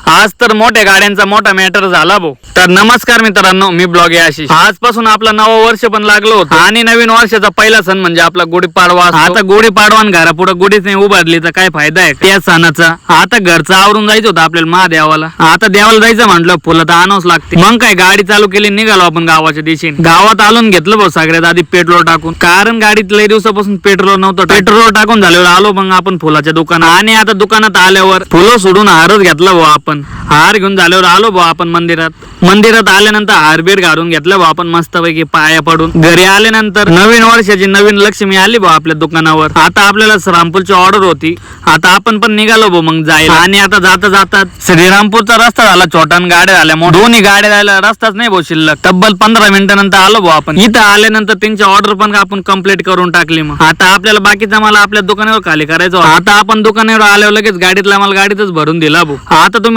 आज तर मोठ्या गाड्यांचा मोठा मॅटर झाला भाऊ. तर नमस्कार मित्रांनो, मी ब्लॉग आशिष. आजपासून आपलं नवं वर्ष पण लागलं होतं आणि नवीन वर्षाचा पहिला सण म्हणजे आपला गुढीपाडवा. आता गुढीपाडवा घरापुढे गुढीच नाही उभारली तर काय फायदा आहे त्या सणाचा. आता घरचं आवरून जायचं होतं आपल्याला महादेवाला. आता देवाला जायचं म्हटलं फुलं तर आणावंच लागते. मग काय गाडी चालू केली, निघालो आपण गावाच्या दिशेने. गावात आलून घेतलं भाऊ सगळ्यात आधी पेट्रोल टाकून, कारण गाडीत लई दिवसापासून पेट्रोल नव्हतं. पेट्रोल टाकून झाल्यावर आलो मग आपण फुलाच्या दुकानात. आणि आता दुकानात आल्यावर फुलं सोडून हारच घेतला भाऊ आपण. हार घेऊन झाल्यावर आलो भाऊ आपण मंदिरात आल्यानंतर हारबीर घालून घेतलं भाऊ आपण मस्तपैकी पाया पडून. घरी आल्यानंतर नवीन वर्षाची नवीन लक्ष्मी आली भाऊ आपल्या दुकानावर. आता आपल्याला श्रीरामपूरची ऑर्डर होती. आता आपण पण निघालो भाऊ मग जायला. आणि आता जाता श्रीरामपूरचा रस्ता झाला छोटा आणि गाड्या झाल्या मोठ्या. दोन्ही गाड्या जायला रस्ताच नाही भाऊ शिल्लक. तब्बल 15 मिनिटानंतर आलो भाऊ आपण. इथं आल्यानंतर त्यांची ऑर्डर पण आपण कंप्लीट करून टाकली. मग आता आपल्याला बाकीचा मला आपल्या दुकानावर खाली करायचं. आता आपण दुकानावर आल्यावर लगेच गाडीतला माल गाडीतच भरून दिला भाऊ. आता तुम्ही